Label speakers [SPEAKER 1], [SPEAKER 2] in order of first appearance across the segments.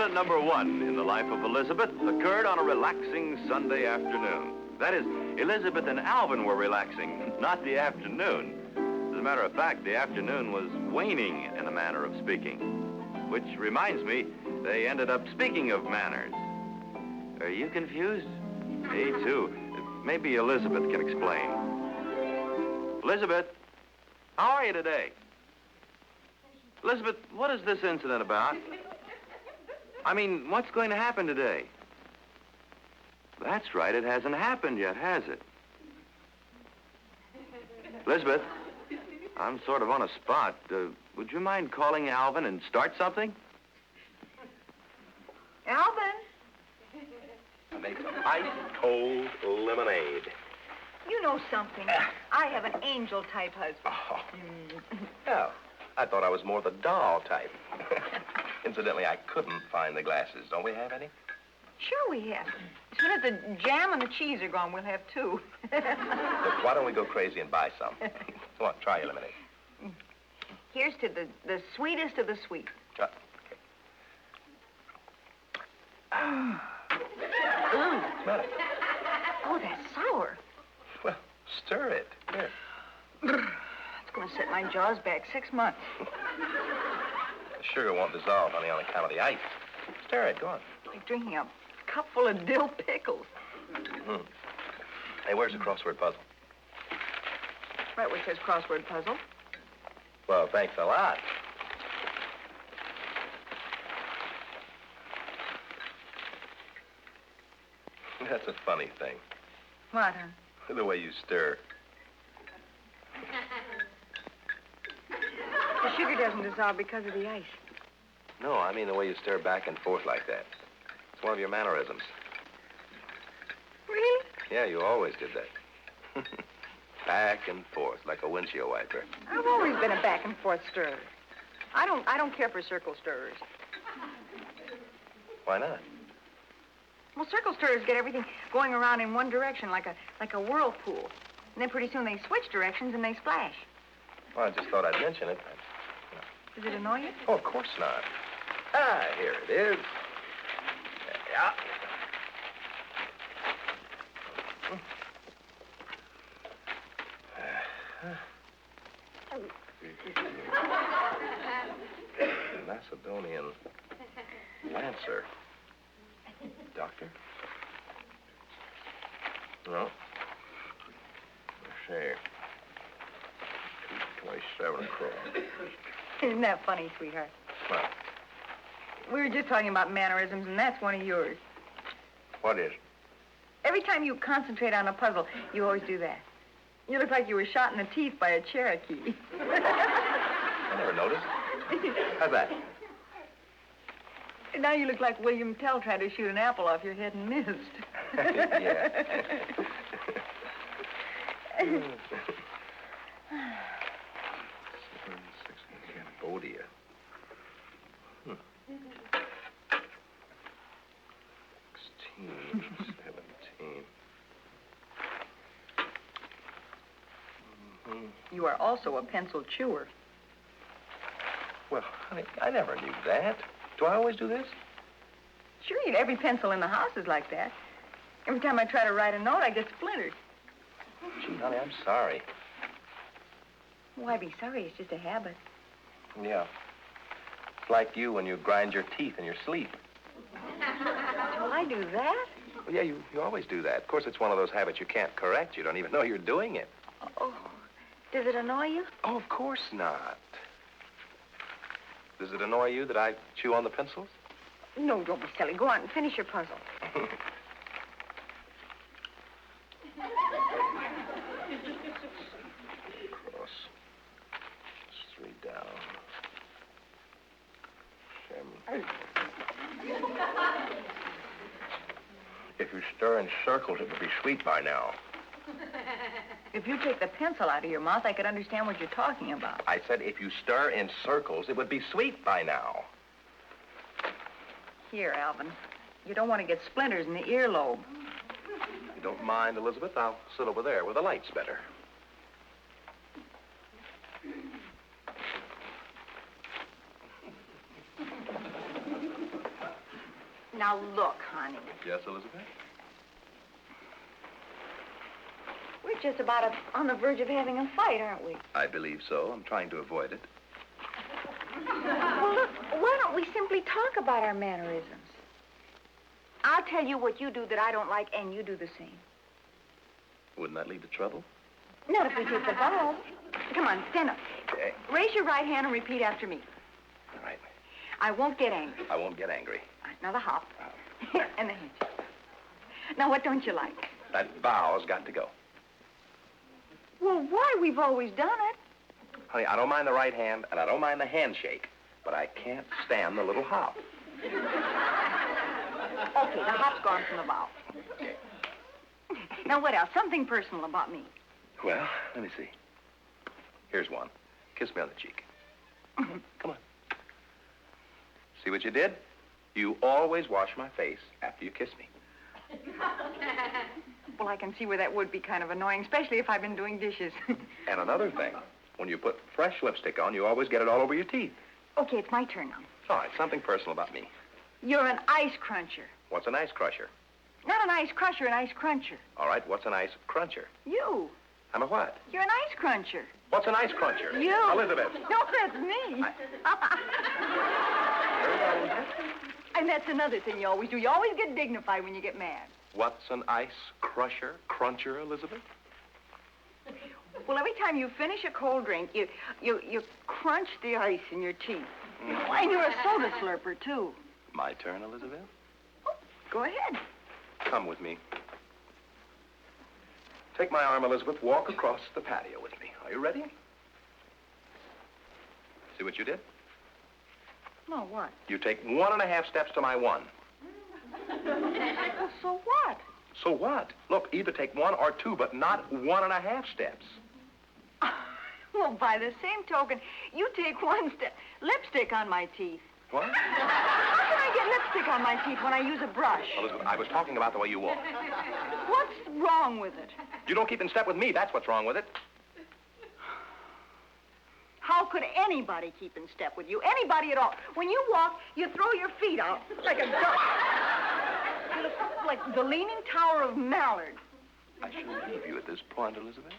[SPEAKER 1] Incident number 1 in the life of Elizabeth occurred on a relaxing Sunday afternoon. That is, Elizabeth and Alvin were relaxing, not the afternoon. As a matter of fact, the afternoon was waning in a manner of speaking. Which reminds me, they ended up speaking of manners. Are you confused? Me too. Maybe Elizabeth can explain. Elizabeth, how are you today? Elizabeth, what is this incident about? I mean, what's going to happen today? That's right, it hasn't happened yet, has it? Elizabeth, I'm sort of on a spot. Would you mind calling Alvin and start something?
[SPEAKER 2] Alvin?
[SPEAKER 3] I make some ice-cold lemonade.
[SPEAKER 2] You know something. I have an angel-type husband.
[SPEAKER 3] Oh. Oh, I thought I was more the doll type. Incidentally, I couldn't find the glasses. Don't we have any?
[SPEAKER 2] Sure we have. As soon as the jam and the cheese are gone, we'll have 2.
[SPEAKER 3] Look, why don't we go crazy and buy some? Come on, try your lemonade.
[SPEAKER 2] Here's to the sweetest of the sweet.
[SPEAKER 3] Okay. Smell it.
[SPEAKER 2] Oh, that's sour.
[SPEAKER 3] Well, stir it. Here.
[SPEAKER 2] It's going to set my jaws back 6 months.
[SPEAKER 3] The sugar won't dissolve, honey, on account of the ice. Stir it. Go on.
[SPEAKER 2] Like drinking a cup full of dill pickles.
[SPEAKER 3] Mm-hmm. Hey, where's the crossword puzzle?
[SPEAKER 2] Right where it says crossword puzzle.
[SPEAKER 3] Well, thanks a lot. That's a funny thing.
[SPEAKER 2] What, huh?
[SPEAKER 3] The way you stir.
[SPEAKER 2] The sugar doesn't dissolve because of the ice.
[SPEAKER 3] No, I mean the way you stir back and forth like that. It's one of your mannerisms.
[SPEAKER 2] Really?
[SPEAKER 3] Yeah, you always did that. Back and forth, like a windshield wiper.
[SPEAKER 2] I've always been a back and forth stirrer. I don't care for circle stirrers.
[SPEAKER 3] Why not?
[SPEAKER 2] Well, circle stirrers get everything going around in one direction, like a whirlpool. And then pretty soon they switch directions and they splash.
[SPEAKER 3] Well, I just thought I'd mention it.
[SPEAKER 2] Does it annoy you?
[SPEAKER 3] Oh, of course not. Ah, here it is. Yeah. Macedonian Lancer. Doctor? No. Let's see. 227 across.
[SPEAKER 2] Isn't that funny, sweetheart?
[SPEAKER 3] What?
[SPEAKER 2] We were just talking about mannerisms, and that's one of yours.
[SPEAKER 3] What is?
[SPEAKER 2] Every time you concentrate on a puzzle, you always do that. You look like you were shot in the teeth by a Cherokee.
[SPEAKER 3] I never noticed. How's that?
[SPEAKER 2] Now you look like William Tell tried to shoot an apple off your head and missed.
[SPEAKER 3] Yeah. 6 Cambodia. 16, 17.
[SPEAKER 2] You are also a pencil chewer.
[SPEAKER 3] Well, honey, I never knew that. Do I always do this?
[SPEAKER 2] Sure, every pencil in the house is like that. Every time I try to write a note, I get splintered.
[SPEAKER 3] Gee, honey, I'm sorry.
[SPEAKER 2] Why be sorry? It's just a habit.
[SPEAKER 3] Yeah. It's like you when you grind your teeth in your sleep.
[SPEAKER 2] Well, I do that?
[SPEAKER 3] Well, yeah, you always do that. Of course, it's one of those habits you can't correct. You don't even know you're doing it.
[SPEAKER 2] Oh, does it annoy you?
[SPEAKER 3] Oh, of course not. Does it annoy you that I chew on the pencils?
[SPEAKER 2] No, don't be silly. Go on and finish your puzzle.
[SPEAKER 3] Cross. 3 down. 7. If you stir in circles, it would be sweet by now.
[SPEAKER 2] If you take the pencil out of your mouth, I could understand what you're talking about.
[SPEAKER 3] I said if you stir in circles, it would be sweet by now.
[SPEAKER 2] Here, Alvin. You don't want to get splinters in the earlobe.
[SPEAKER 3] If you don't mind, Elizabeth, I'll sit over there where the light's better.
[SPEAKER 2] Now, look, honey.
[SPEAKER 3] Yes, Elizabeth?
[SPEAKER 2] We're just about on the verge of having a fight, aren't we?
[SPEAKER 3] I believe so. I'm trying to avoid it.
[SPEAKER 2] Well, look, why don't we simply talk about our mannerisms? I'll tell you what you do that I don't like, and you do the same.
[SPEAKER 3] Wouldn't that lead to trouble?
[SPEAKER 2] Not if we take the vow. Come on, stand up.
[SPEAKER 3] Okay.
[SPEAKER 2] Raise your right hand and repeat after me.
[SPEAKER 3] All right.
[SPEAKER 2] I won't get angry.
[SPEAKER 3] I won't get angry.
[SPEAKER 2] All right, now the hop. And the hinge. Now, what don't you like?
[SPEAKER 3] That vow's got to go.
[SPEAKER 2] Well, why? We've always done it.
[SPEAKER 3] Honey, I don't mind the right hand, and I don't mind the handshake, but I can't stand the little hop.
[SPEAKER 2] Okay, the hop's gone from the vow.
[SPEAKER 3] Okay.
[SPEAKER 2] Now, what else? Something personal about me.
[SPEAKER 3] Well, let me see. Here's one. Kiss me on the cheek. Come on. See what you did? You always wash my face after you kiss me.
[SPEAKER 2] Well, I can see where that would be kind of annoying, especially if I've been doing dishes.
[SPEAKER 3] And another thing, when you put fresh lipstick on, you always get it all over your teeth.
[SPEAKER 2] Okay, it's my turn now.
[SPEAKER 3] All right, something personal about me.
[SPEAKER 2] You're an ice cruncher.
[SPEAKER 3] What's an ice crusher?
[SPEAKER 2] Not an ice crusher, an ice cruncher.
[SPEAKER 3] All right, what's an ice cruncher?
[SPEAKER 2] You.
[SPEAKER 3] I'm a what?
[SPEAKER 2] You're an ice cruncher.
[SPEAKER 3] What's an ice cruncher?
[SPEAKER 2] You.
[SPEAKER 3] Elizabeth.
[SPEAKER 2] No, that's me. And that's another thing you always do. You always get dignified when you get mad.
[SPEAKER 3] What's an ice cruncher, Elizabeth?
[SPEAKER 2] Well, every time you finish a cold drink, you crunch the ice in your teeth. And you're a soda slurper, too.
[SPEAKER 3] My turn, Elizabeth?
[SPEAKER 2] Go ahead.
[SPEAKER 3] Come with me. Take my arm, Elizabeth. Walk across the patio with me. Are you ready? See what you did?
[SPEAKER 2] No, what?
[SPEAKER 3] You take 1.5 steps to my 1.
[SPEAKER 2] Well, so what?
[SPEAKER 3] So what? Look, either take 1 or 2, but not 1.5 steps.
[SPEAKER 2] Well, by the same token, you take 1 step. Lipstick on my teeth.
[SPEAKER 3] What?
[SPEAKER 2] How can I get lipstick on my teeth when I use a brush?
[SPEAKER 3] Elizabeth, I was talking about the way you walk.
[SPEAKER 2] What's wrong with it?
[SPEAKER 3] You don't keep in step with me. That's what's wrong with it.
[SPEAKER 2] How could anybody keep in step with you? Anybody at all. When you walk, you throw your feet out like a duck. You look like the Leaning Tower of Mallard.
[SPEAKER 3] I shouldn't leave you at this point, Elizabeth.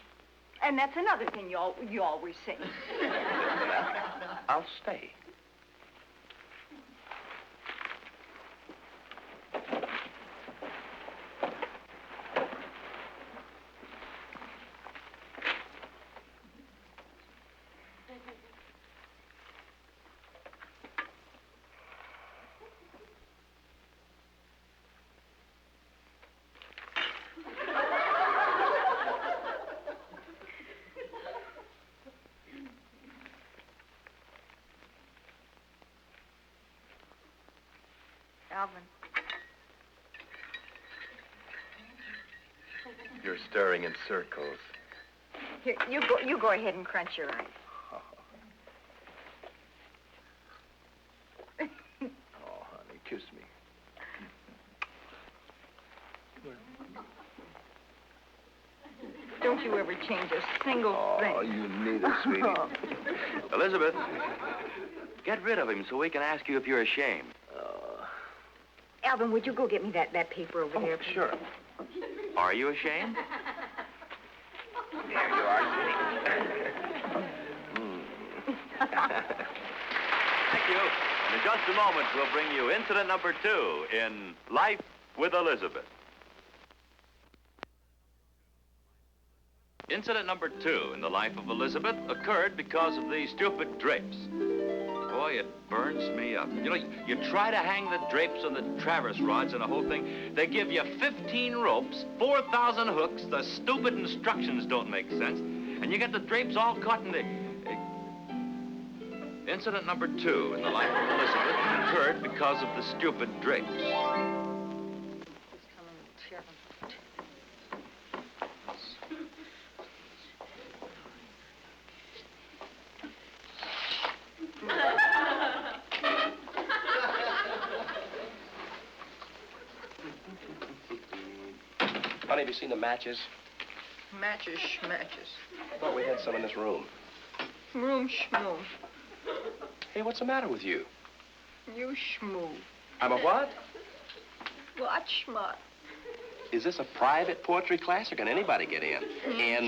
[SPEAKER 2] And that's another thing you always say.
[SPEAKER 3] I'll stay.
[SPEAKER 2] Alvin.
[SPEAKER 3] You're stirring in circles.
[SPEAKER 2] Here, you go ahead and crunch your ice.
[SPEAKER 3] Oh, honey, kiss me.
[SPEAKER 2] Don't you ever change a single thing.
[SPEAKER 3] Oh, you need it, sweetie.
[SPEAKER 1] Elizabeth, get rid of him so we can ask you if you're ashamed.
[SPEAKER 2] Alvin, would you go get me that paper over there? Please?
[SPEAKER 3] Sure.
[SPEAKER 1] Are you ashamed?
[SPEAKER 3] There you are, sweetie.
[SPEAKER 1] Thank you. And in just a moment, we'll bring you incident number 2 in Life with Elizabeth. Incident number 2 in the life of Elizabeth occurred because of these stupid drapes. Boy, it burns me up. You know, you try to hang the drapes on the traverse rods and the whole thing. They give you 15 ropes, 4,000 hooks. The stupid instructions don't make sense. And you get the drapes all caught in the... Incident number 2 in the life of Elizabeth occurred because of the stupid drapes.
[SPEAKER 3] Honey, have you seen the matches?
[SPEAKER 2] Matches, schmatches.
[SPEAKER 3] I thought we had some in this room.
[SPEAKER 2] Room schmoo.
[SPEAKER 3] Hey, what's the matter with you?
[SPEAKER 2] You schmoo.
[SPEAKER 3] I'm a what?
[SPEAKER 2] What schmuck?
[SPEAKER 3] Is this a private poetry class, or can anybody get in?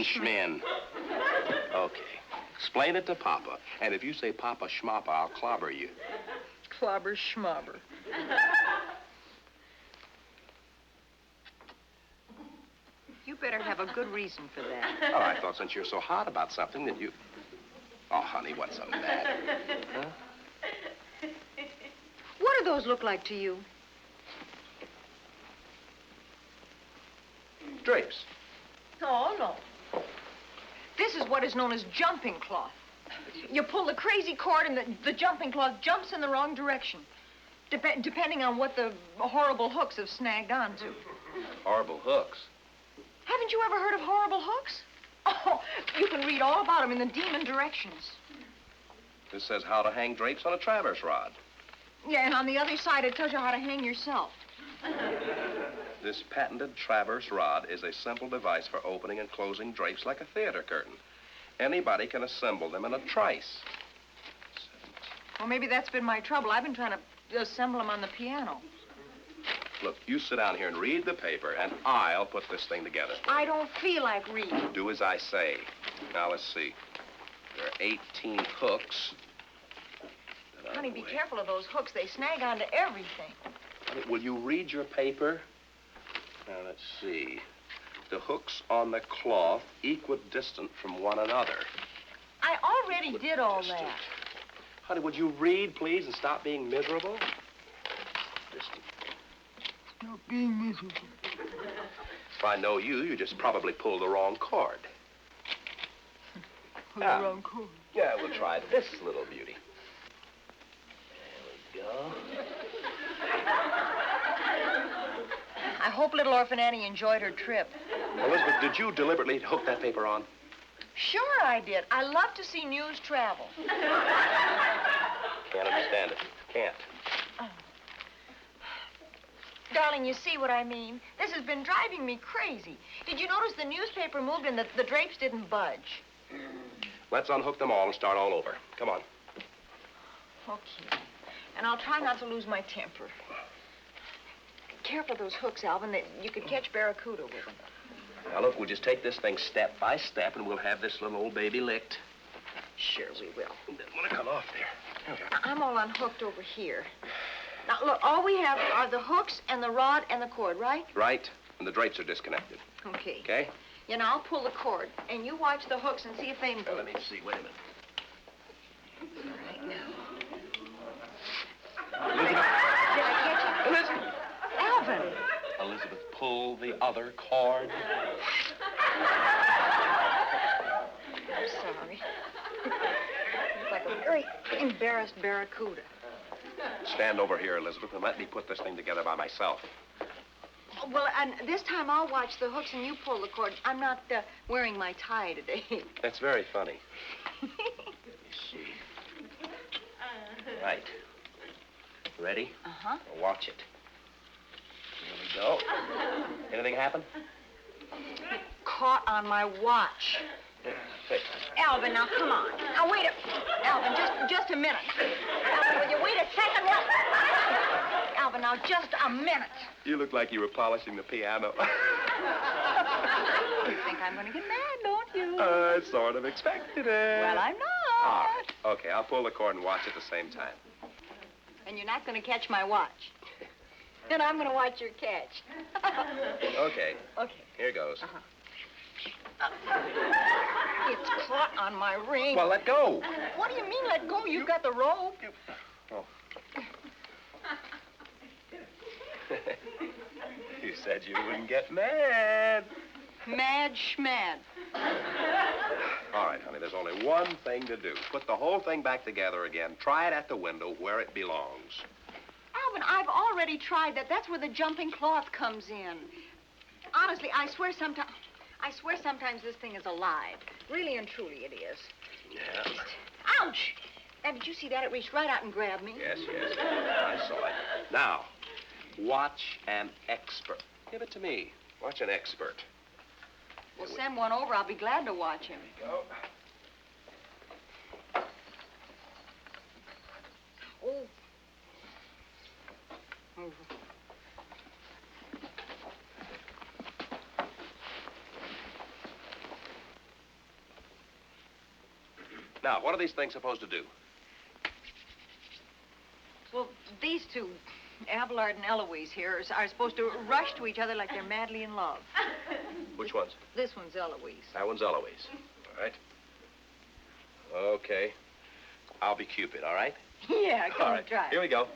[SPEAKER 3] Schmen. Okay. Explain it to Papa. And if you say Papa Schmappa, I'll clobber you.
[SPEAKER 2] Clobber schmobber. You better have a good reason for that.
[SPEAKER 3] Oh, I thought since you're so hot about something that you... Oh, honey, what's so bad? Huh?
[SPEAKER 2] What do those look like to you?
[SPEAKER 3] Drapes.
[SPEAKER 2] Oh, no. This is what is known as jumping cloth. You pull the crazy cord and the jumping cloth jumps in the wrong direction, depending on what the horrible hooks have snagged onto.
[SPEAKER 3] Horrible hooks.
[SPEAKER 2] Haven't you ever heard of horrible hooks? Oh, you can read all about them in the demon directions.
[SPEAKER 3] This says how to hang drapes on a traverse rod.
[SPEAKER 2] Yeah, and on the other side, it tells you how to hang yourself.
[SPEAKER 3] This patented traverse rod is a simple device for opening and closing drapes like a theater curtain. Anybody can assemble them in a trice.
[SPEAKER 2] Well, maybe that's been my trouble. I've been trying to assemble them on the piano.
[SPEAKER 3] Look, you sit down here and read the paper, and I'll put this thing together.
[SPEAKER 2] I don't feel like reading.
[SPEAKER 3] Do as I say. Now, let's see. There are 18 hooks.
[SPEAKER 2] Honey, be careful of those hooks. They snag onto everything.
[SPEAKER 3] Honey, will you read your paper? Now, let's see. The hooks on the cloth equidistant from one another.
[SPEAKER 2] I already did all that.
[SPEAKER 3] Honey, would you read, please, and stop being miserable? Distant.
[SPEAKER 2] Not being miserable.
[SPEAKER 3] If I know you, you just probably pulled the wrong cord.
[SPEAKER 2] The wrong cord?
[SPEAKER 3] Yeah, we'll try this little beauty. There we go.
[SPEAKER 2] I hope little Orphan Annie enjoyed her trip.
[SPEAKER 3] Elizabeth, did you deliberately hook that paper on?
[SPEAKER 2] Sure I did. I love to see news travel.
[SPEAKER 3] Can't understand it. Can't.
[SPEAKER 2] Oh. Darling, you see what I mean? This has been driving me crazy. Did you notice the newspaper moved and the drapes didn't budge?
[SPEAKER 3] Let's unhook them all and start all over. Come on.
[SPEAKER 2] Okay. And I'll try not to lose my temper. Careful those hooks, Alvin. You could catch barracuda with them.
[SPEAKER 3] Now, look, we'll just take this thing step by step, and we'll have this little old baby licked.
[SPEAKER 2] Sure we will.
[SPEAKER 3] It doesn't want to come off there.
[SPEAKER 2] I'm all unhooked over here. Now, look, all we have are the hooks and the rod and the cord, right?
[SPEAKER 3] Right, and the drapes are disconnected.
[SPEAKER 2] Okay.
[SPEAKER 3] Okay?
[SPEAKER 2] You know, I'll pull the cord, and you watch the hooks and see if they move.
[SPEAKER 3] Now, let me see. Wait a minute.
[SPEAKER 2] Right now.
[SPEAKER 3] Elizabeth.
[SPEAKER 2] Did I catch it?
[SPEAKER 3] Elizabeth.
[SPEAKER 2] Alvin.
[SPEAKER 3] Elizabeth, pull the other cord.
[SPEAKER 2] I'm sorry. Looks like a very embarrassed barracuda.
[SPEAKER 3] Stand over here, Elizabeth, and let me put this thing together by myself.
[SPEAKER 2] Well, and this time I'll watch the hooks and you pull the cord. I'm not wearing my tie today.
[SPEAKER 3] That's very funny. Let me see. Right. Ready?
[SPEAKER 2] Uh-huh.
[SPEAKER 3] Well, watch it. Here we go. Anything happen?
[SPEAKER 2] Caught on my watch.
[SPEAKER 3] Hey.
[SPEAKER 2] Alvin, now come on. Now wait Alvin, just a minute. Alvin, will you wait a second? Alvin, now just a minute.
[SPEAKER 3] You look like you were polishing the piano.
[SPEAKER 2] You think I'm going to get mad, don't you?
[SPEAKER 3] I sort of expected it.
[SPEAKER 2] Well, I'm not.
[SPEAKER 3] All right. Okay, I'll pull the cord and watch at the same time.
[SPEAKER 2] And you're not going to catch my watch. Then I'm going to watch your catch.
[SPEAKER 3] Okay.
[SPEAKER 2] Okay.
[SPEAKER 3] Here goes.
[SPEAKER 2] Uh-huh. It's caught on my ring.
[SPEAKER 3] Well, let go.
[SPEAKER 2] What do you mean, let go? You've got the rope.
[SPEAKER 3] Oh. You said you wouldn't get mad.
[SPEAKER 2] Mad schmad.
[SPEAKER 3] All right, honey, there's only one thing to do. Put the whole thing back together again. Try it at the window where it belongs.
[SPEAKER 2] Alvin, I've already tried that. That's where the jumping cloth comes in. Honestly, I swear sometimes this thing is alive. Really and truly it is.
[SPEAKER 3] Yeah.
[SPEAKER 2] Ouch! And did you see that? It reached right out and grabbed me.
[SPEAKER 3] Yes, yes. I saw it. Now, watch an expert. Give it to me. Watch an expert.
[SPEAKER 2] Well, send one over. I'll be glad to watch him.
[SPEAKER 3] Go.
[SPEAKER 2] Oh.
[SPEAKER 3] Now, what are these things supposed to do?
[SPEAKER 2] Well, these two, Abelard and Eloise here, are supposed to rush to each other like they're madly in love.
[SPEAKER 3] Which ones?
[SPEAKER 2] This one's Eloise.
[SPEAKER 3] That one's Eloise. All right. Okay. I'll be Cupid, all right?
[SPEAKER 2] Yeah, come
[SPEAKER 3] all
[SPEAKER 2] on,
[SPEAKER 3] right.
[SPEAKER 2] try.
[SPEAKER 3] Here we go.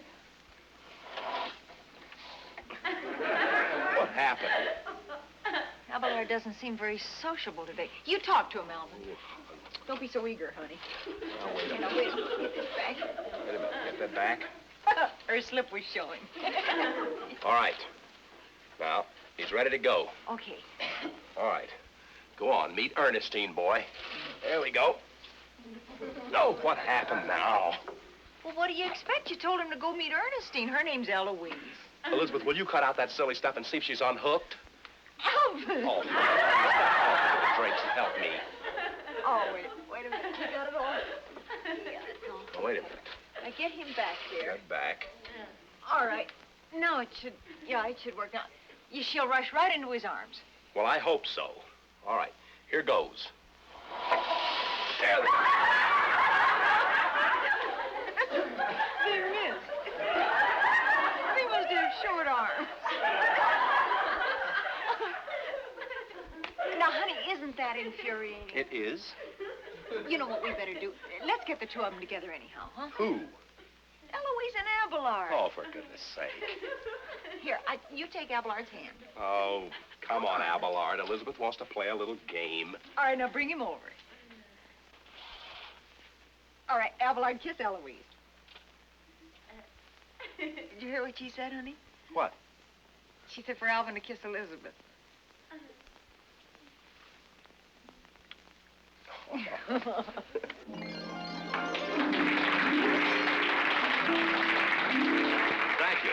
[SPEAKER 3] What happened?
[SPEAKER 2] Abelard doesn't seem very sociable today. You talk to him, Alvin. Don't be so eager, honey.
[SPEAKER 3] Now, wait a minute.
[SPEAKER 2] Wait, get this back.
[SPEAKER 3] Wait a minute. Get that back.
[SPEAKER 2] Her slip was showing.
[SPEAKER 3] All right. Now, he's ready to go.
[SPEAKER 2] Okay.
[SPEAKER 3] All right. Go on. Meet Ernestine, boy. There we go. No, what happened now?
[SPEAKER 2] Well, what do you expect? You told him to go meet Ernestine. Her name's Eloise.
[SPEAKER 3] Elizabeth, will you cut out that silly stuff and see if she's unhooked?
[SPEAKER 2] Alvin!
[SPEAKER 3] Oh, Drapes, help me.
[SPEAKER 2] Oh, wait a minute. You got it all? Yeah, that's all.
[SPEAKER 3] Oh, wait a minute.
[SPEAKER 2] Now get him back there.
[SPEAKER 3] Get back.
[SPEAKER 2] All right. Now it should work. Now, she'll rush right into his arms.
[SPEAKER 3] Well, I hope so. All right, here goes. There we go.
[SPEAKER 2] There it is. He must have short arms. Now, honey, isn't that infuriating?
[SPEAKER 3] It is?
[SPEAKER 2] You know what we better do? Let's get the two of them together anyhow, huh?
[SPEAKER 3] Who?
[SPEAKER 2] Eloise and Abelard.
[SPEAKER 3] Oh, for goodness sake.
[SPEAKER 2] Here, you take Abelard's hand.
[SPEAKER 3] Oh, come on, Abelard. Elizabeth wants to play a little game.
[SPEAKER 2] All right, now bring him over. All right, Abelard, kiss Eloise. Did you hear what she said, honey?
[SPEAKER 3] What?
[SPEAKER 2] She said for Alvin to kiss Elizabeth.
[SPEAKER 1] Thank you.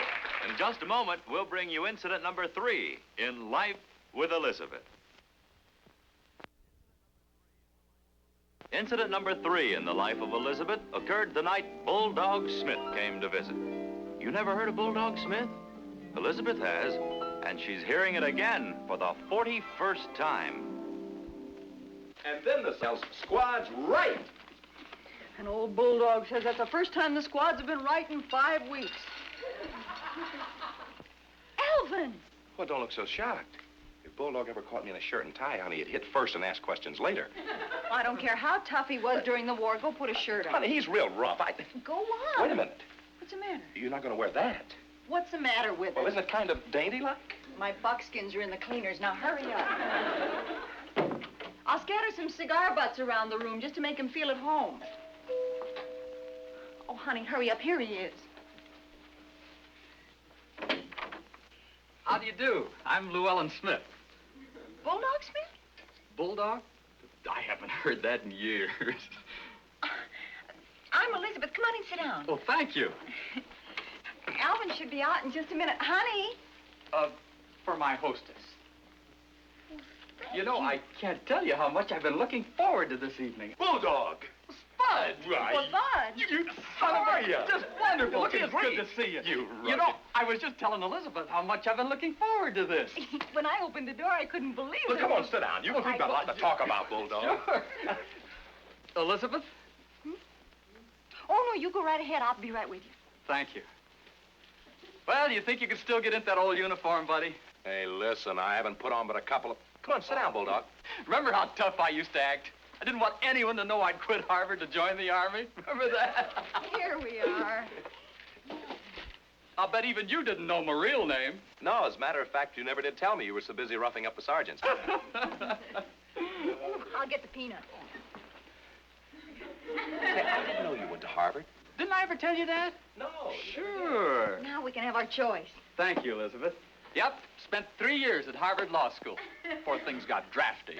[SPEAKER 1] In just a moment, we'll bring you incident number 3 in Life with Elizabeth. Incident number 3 in the life of Elizabeth occurred the night Bulldog Smith came to visit. You never heard of Bulldog Smith? Elizabeth has, and she's hearing it again for the 41st time.
[SPEAKER 3] And then the squad's right.
[SPEAKER 2] And old Bulldog says that's the first time the squads have been right in 5 weeks. Alvin!
[SPEAKER 3] Well, don't look so shocked. If Bulldog ever caught me in a shirt and tie, honey, he'd hit first and ask questions later.
[SPEAKER 2] I don't care how tough he was during the war. Go put a shirt on.
[SPEAKER 3] Honey, he's real rough.
[SPEAKER 2] Go on.
[SPEAKER 3] Wait a minute.
[SPEAKER 2] What's the matter?
[SPEAKER 3] You're not going to wear that.
[SPEAKER 2] What's the matter with
[SPEAKER 3] Well,
[SPEAKER 2] it?
[SPEAKER 3] isn't it kind of dainty-like?
[SPEAKER 2] My buckskins are in the cleaners. Now, hurry up. I'll scatter some cigar butts around the room just to make him feel at home. Oh, honey, hurry up. Here he is.
[SPEAKER 4] How do you do? I'm Llewellyn Smith.
[SPEAKER 2] Bulldog Smith?
[SPEAKER 4] Bulldog? I haven't heard that in years.
[SPEAKER 2] I'm Elizabeth. Come on and sit down.
[SPEAKER 4] Well, thank you.
[SPEAKER 2] Alvin should be out in just a minute. Honey.
[SPEAKER 4] For my hostess. You know, I can't tell you how much I've been looking forward to this evening.
[SPEAKER 3] Bulldog.
[SPEAKER 4] Spud!
[SPEAKER 3] Right.
[SPEAKER 2] Well, Bud.
[SPEAKER 3] You
[SPEAKER 4] How are you? Just wonderful.
[SPEAKER 3] Looking
[SPEAKER 4] It's
[SPEAKER 3] great.
[SPEAKER 4] good to see you.
[SPEAKER 3] You
[SPEAKER 4] You know, I was just telling Elizabeth how much I've been looking forward to this.
[SPEAKER 2] When I opened the door, I couldn't believe
[SPEAKER 3] Well,
[SPEAKER 2] it.
[SPEAKER 3] come on, sit down. We've got a lot to talk about, Bulldog.
[SPEAKER 4] Sure. Elizabeth?
[SPEAKER 2] Oh, no, you go right ahead. I'll be right with you.
[SPEAKER 4] Thank you. Well, you think you could still get into that old uniform, buddy?
[SPEAKER 3] Hey, listen, I haven't put on but a couple of... Come on, sit down, Bulldog.
[SPEAKER 4] Remember how tough I used to act? I didn't want anyone to know I'd quit Harvard to join the Army. Remember that?
[SPEAKER 2] Here we are.
[SPEAKER 4] I'll bet even you didn't know my real name.
[SPEAKER 3] No, as a matter of fact, you never did tell me you were so busy roughing up the sergeants.
[SPEAKER 2] I'll get the peanut.
[SPEAKER 3] Say, I didn't know you went to Harvard.
[SPEAKER 4] Didn't I ever tell you that?
[SPEAKER 3] No.
[SPEAKER 4] Sure.
[SPEAKER 2] Now we can have our choice.
[SPEAKER 4] Thank you, Elizabeth. Yep, spent 3 years at Harvard Law School before things got drafty.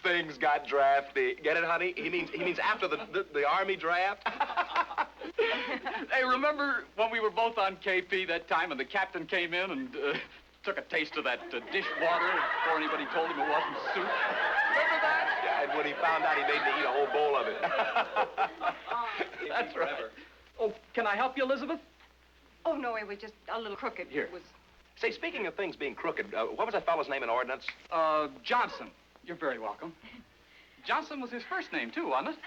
[SPEAKER 3] Things got drafty. Get it, honey? He means after the Army draft.
[SPEAKER 4] Hey, remember when we were both on KP that time and the captain came in and took a taste of that dishwater before anybody told him it wasn't soup? Remember that?
[SPEAKER 3] Yeah, and when he found out, he made me eat a whole bowl of it.
[SPEAKER 4] That's right. Oh, can I help you, Elizabeth?
[SPEAKER 2] Oh, no, it was just a little crooked.
[SPEAKER 4] Here.
[SPEAKER 2] It was...
[SPEAKER 3] Say, speaking of things being crooked, what was that fellow's name in ordnance?
[SPEAKER 4] Johnson. You're very welcome. Johnson was his first name, too, wasn't it?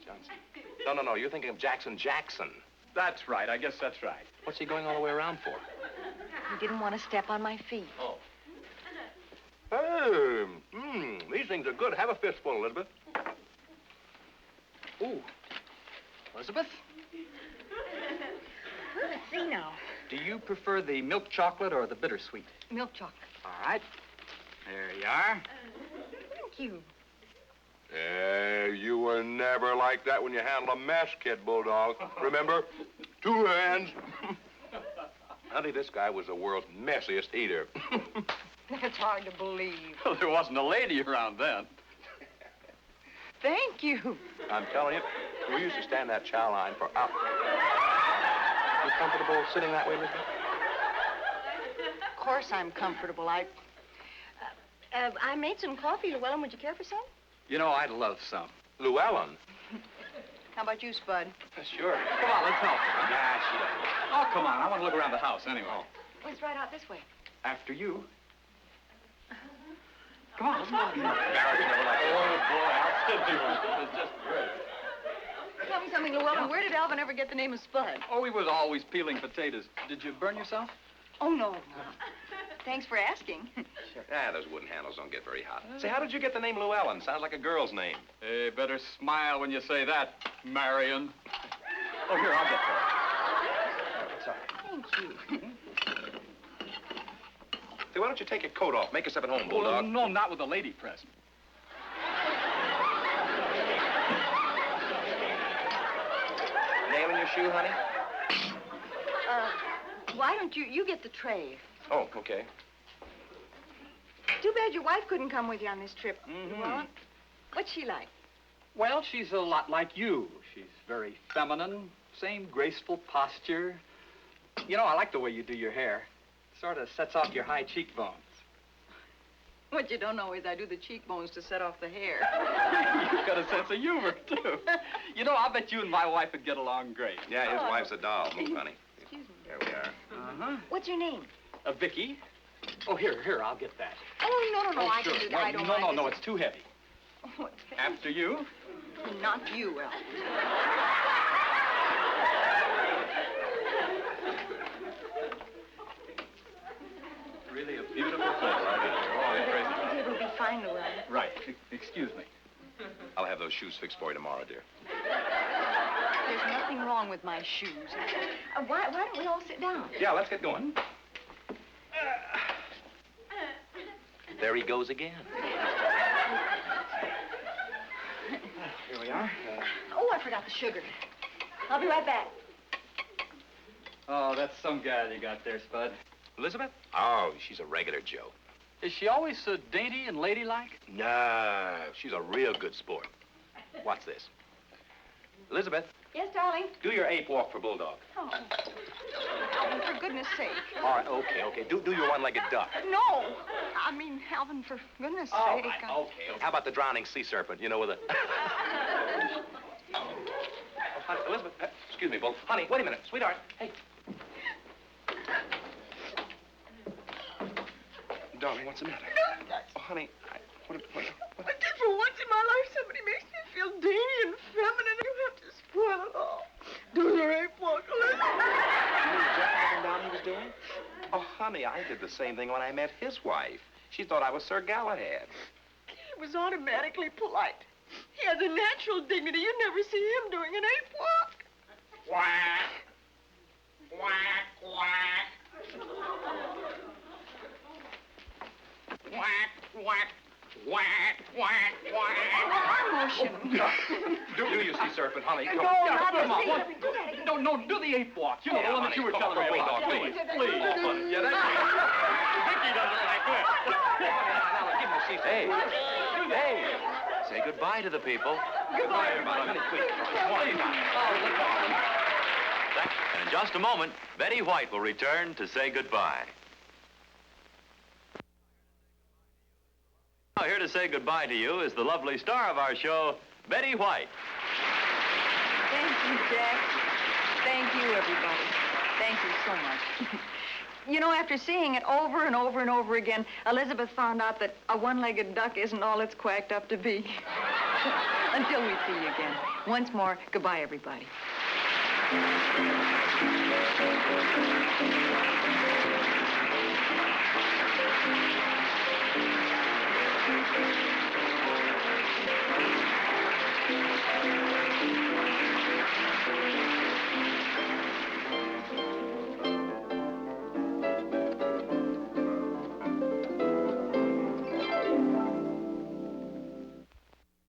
[SPEAKER 3] Johnson. No, you're thinking of Jackson.
[SPEAKER 4] That's right. I guess that's right.
[SPEAKER 3] What's he going all the way around for?
[SPEAKER 2] He didn't want to step on my feet.
[SPEAKER 3] Oh. Hey, these things are good. Have a fistful, Elizabeth.
[SPEAKER 4] Ooh. Elizabeth,
[SPEAKER 2] Let's see now.
[SPEAKER 4] do you prefer the milk chocolate or the bittersweet?
[SPEAKER 2] Milk chocolate.
[SPEAKER 4] All right. There you are.
[SPEAKER 2] Thank you.
[SPEAKER 3] You were never like that when you handled a mess, kid Bulldog. Remember? 2 hands. Honey, this guy was the world's messiest eater.
[SPEAKER 2] That's hard to believe.
[SPEAKER 4] Well, there wasn't a lady around then.
[SPEAKER 2] Thank you.
[SPEAKER 3] I'm telling you, we used to stand that chow line for hours. You comfortable sitting that way, Elizabeth?
[SPEAKER 2] Of course I'm comfortable. I made some coffee, Llewellyn. Would you care for some?
[SPEAKER 4] You know, I'd love some.
[SPEAKER 3] Llewellyn?
[SPEAKER 2] How about you, Spud?
[SPEAKER 3] Sure.
[SPEAKER 4] Come on, let's help her. Huh?
[SPEAKER 3] Nah, she doesn't.
[SPEAKER 4] Oh, come on. I want to look around the house anyway.
[SPEAKER 2] Let's ride out this way.
[SPEAKER 4] After you. Come on, let's go.
[SPEAKER 3] Marriage never like
[SPEAKER 4] Oh, boy, how did you? This is just great.
[SPEAKER 2] Tell me something, Llewellyn. Where did Alvin ever get the name of Spud?
[SPEAKER 4] Oh, he was always peeling potatoes. Did you burn yourself?
[SPEAKER 2] Oh, no. Thanks for asking.
[SPEAKER 3] Those wooden handles don't get very hot. Say, how did you get the name Llewellyn? Sounds like a girl's name.
[SPEAKER 4] Hey, better smile when you say that, Marion. Oh, here, I'll get that.
[SPEAKER 3] Sorry.
[SPEAKER 2] Thank you.
[SPEAKER 3] Hey, why don't you take your coat off? Make yourself at home,
[SPEAKER 4] Well,
[SPEAKER 3] Bulldog.
[SPEAKER 4] no, not with a lady present.
[SPEAKER 3] Nail in your shoe, honey?
[SPEAKER 2] Why don't you get the tray?
[SPEAKER 3] Oh, okay.
[SPEAKER 2] Too bad your wife couldn't come with you on this trip, Llewellyn. What's she like?
[SPEAKER 4] Well, she's a lot like you. She's very feminine, same graceful posture. You know, I like the way you do your hair. Sort of sets off your high cheekbones.
[SPEAKER 2] What you don't know is I do the cheekbones to set off the hair.
[SPEAKER 4] You've got a sense of humor, too. You know, I'll bet you and my wife would get along great.
[SPEAKER 3] Yeah, his wife's a doll. Move, honey.
[SPEAKER 2] Excuse me.
[SPEAKER 3] There we are.
[SPEAKER 4] Uh-huh.
[SPEAKER 2] What's your name?
[SPEAKER 4] Vicky. Oh, here, I'll get that.
[SPEAKER 2] Oh, no, I
[SPEAKER 4] sure.
[SPEAKER 2] can do that. I don't mind.
[SPEAKER 4] No, it's too heavy.
[SPEAKER 2] Oh, it's
[SPEAKER 4] After you.
[SPEAKER 2] Not you, Al.
[SPEAKER 4] Really a beautiful place right here. Oh, I'm crazy about it.
[SPEAKER 2] It'll be fine, Llewellyn.
[SPEAKER 4] Right. Excuse me.
[SPEAKER 3] I'll have those shoes fixed for you tomorrow, dear.
[SPEAKER 2] There's nothing wrong with my shoes. Why don't we all sit down?
[SPEAKER 3] Yeah, let's get going. There he goes again.
[SPEAKER 4] Here we are.
[SPEAKER 2] Oh, I forgot the sugar. I'll be right back.
[SPEAKER 4] Oh, that's some gal you got there, Spud.
[SPEAKER 3] Elizabeth? Oh, she's a regular Joe.
[SPEAKER 4] Is she always so dainty and ladylike?
[SPEAKER 3] No, she's a real good sport. What's this? Elizabeth,
[SPEAKER 2] Yes, darling?
[SPEAKER 3] do your ape walk for Bulldog.
[SPEAKER 2] Oh. Alvin, for goodness sake.
[SPEAKER 3] All right, okay. Do your one-legged duck.
[SPEAKER 2] No. I mean, Alvin, for goodness
[SPEAKER 3] All
[SPEAKER 2] sake.
[SPEAKER 3] right, okay. How about the drowning sea serpent, you know, with a... Oh, honey, Elizabeth, excuse me, Bull. Honey, wait a minute. Sweetheart, hey. Darling, what's the matter? Oh, honey, what?
[SPEAKER 2] Just for once in my life, somebody makes me feel dainty and feminine. You have to spoil it all. Do your ape walk, Elizabeth.
[SPEAKER 3] You knew exactly what down he was doing? Oh, honey, I did the same thing when I met his wife. She thought I was Sir Galahad.
[SPEAKER 2] He was automatically polite. He has a natural dignity. You never see him doing an ape walk.
[SPEAKER 3] Quack! Quack, quack! Quack, quack, quack, quack, quack!
[SPEAKER 2] Motion.
[SPEAKER 3] Do you sea serpent, honey?
[SPEAKER 2] No,
[SPEAKER 3] Come
[SPEAKER 2] not
[SPEAKER 4] come
[SPEAKER 2] the
[SPEAKER 4] on,
[SPEAKER 2] sea
[SPEAKER 4] what?
[SPEAKER 2] serpent. Do that again.
[SPEAKER 4] No, do the ape walk. You know,
[SPEAKER 3] Yeah,
[SPEAKER 4] the one that
[SPEAKER 3] honey,
[SPEAKER 4] you were
[SPEAKER 3] come
[SPEAKER 4] telling
[SPEAKER 3] on,
[SPEAKER 4] me
[SPEAKER 3] Bulldog,
[SPEAKER 4] about.
[SPEAKER 3] please.
[SPEAKER 4] Please. Yeah, that's... Vicky does it like this.
[SPEAKER 3] Now, give him the sea serpent. Hey, say goodbye to the people.
[SPEAKER 4] Goodbye, everybody.
[SPEAKER 3] Honey, please.
[SPEAKER 1] And in just a moment, Betty White will return to say goodbye. Now, here to say goodbye to you is the lovely star of our show, Betty White.
[SPEAKER 2] Thank you, Jack. Thank you, everybody. Thank you so much. You know, after seeing it over and over and over again, Elizabeth found out that a one-legged duck isn't all it's quacked up to be. Until we see you again. Once more, goodbye, everybody.